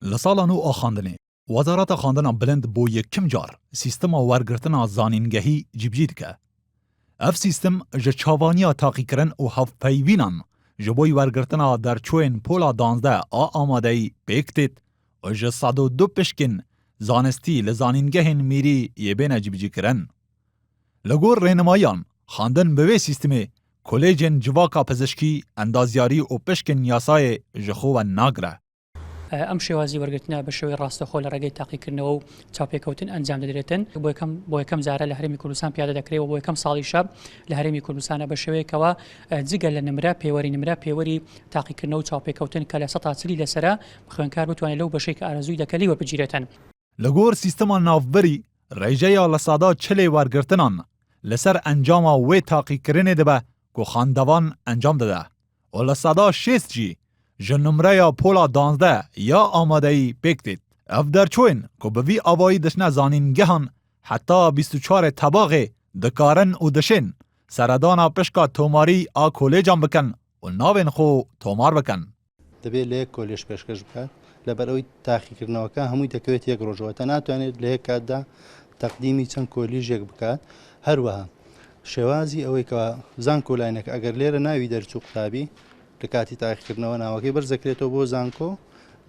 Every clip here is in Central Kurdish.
لسالا نو آخاندنی وزارت خواندن بلند بو یکم جار سیستم ورگرتن زانینگهی جبجید که اف سیستم جه چاوانیا تاقی کرن و هف پیوینان جبوی ورگرتن در چوین پولا 12 آمادهی بیکتید و جه 102 پشکن زانستی لزانینگهین میری یبین جبجی کرن. لگور رهنمایان خواندن به سیستم کلیجن جواکا پزشکی اندازیاری و پشکن یاسای جخو و ناگره. ئەم شێوازی وەرگرتنە بە شێوەی ڕاستەخۆ لە ڕێگەی تاقیکردنەوە و چاپێکەوتن ئەنجام دەدرێتن بۆ یەکەم جارە لە هەرێمی کوردستان پیادە دەکرێت و بۆ یەکەم ساڵی شەب لە هەرێمی کوردستانە بە شێوەیەکەوە جگە لە نمرە پێوەری تاقیکردنەوە و چاپێکەوتن کە لە 140 لەسرە خوێندکار بتوانێت لەو بەشەی کە ئارەزووی دەکەلی وەربگیرێتن. لەگۆر سیستەما ناوبەری ڕێژەیە لە سادا چلێ وەرگرتنان لەسەر ئەنجاما وێ تاقیکردنێ دەبە کە خاندەوان ئەنجام دەدا و لە سادا 6 جی جنمره پولا 12 یا آمادهی بیکتید. اف درچوین که به وی آوایی دشنه زانینگهان حتی 24 طباقه دکارن و دشن سردانا پشکا توماری آ کولیجان بکن و ناوین خو تومار بکن. دەبێت لە یەک کۆلێژ پێشکەش بکات لەبەرەوەی تاقیکردنەوەکە هەمووی دەکەوێت یەک ڕۆژەوە ناتوانێت لە یەک کاتدا تەقدیمی چەند کۆلیژێک بکات. هەروەها شێوازی ئەوەی کە زان کۆلاینەکە ئەگەر لێرە ناوی دەرچوو قوتابی لە کاتی تاقیکردنەوە ناوەکەی بەرزەکرێتەوە بۆ زانکۆ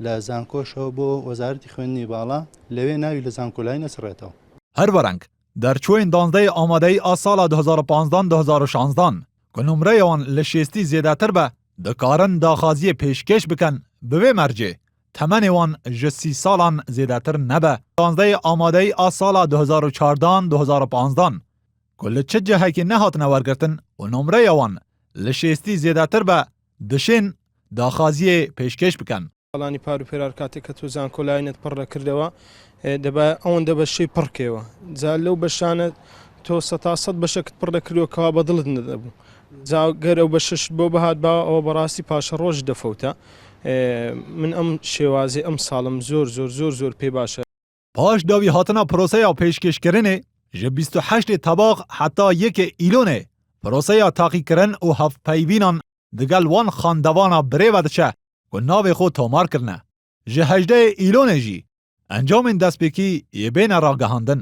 لە زانکۆشەوە بۆ وەزارەتی خوێندنی باڵا لەوێ ناوی لە زانکۆلای نەسڕێتەوە. هەروەرەنگ درچوین 12 آمادەی ئا ساڵا 2015-2016 که نمرەیەوان لە 60 زیێدەتر بە دەکارن داخوازیە پێشکەش بکەن بوێ مەرجێ تەمەنێوان ژە 30 ساڵان زیێدەتر نەبە. 12 آمادەی ئا ساڵا 2014-2015 که لە چ جەهەکی نەهاتنە وەرگرتن و نمرەیەوان لە 60 زیێدەتر بە دشین داخوازیە پێشکەش بکەن. ساڵانی پار و پێرار کاتێک کە تۆ زانکۆلاینت پڕ دەکردەوە دەبا ئەوەندە بەشەی پڕکەوە جا لەو بەشانە تۆ 100 بەشەکەت پڕ دەکردەوە کەوا بەدڵت نەدەبوو جا گەر ئەو بەشش بۆ بەهات با ئەوە بەڕاستی پاشە ڕۆژ دەفەوتە. من ئەم شێوازی ئەم ساڵم زۆر پێ باشە. پاش داوی هاتنە پرۆسەیا پێشکەشکردنê ji 28 طباق حتا 1 îlonê پرۆسەیا تاقیکردن û hevpeyvînan digel wan xandevana birêve diçe ku navê xwe tomar kirine. Ji 18 îlonê jî encamên destpêkî yê bêne ragihandin.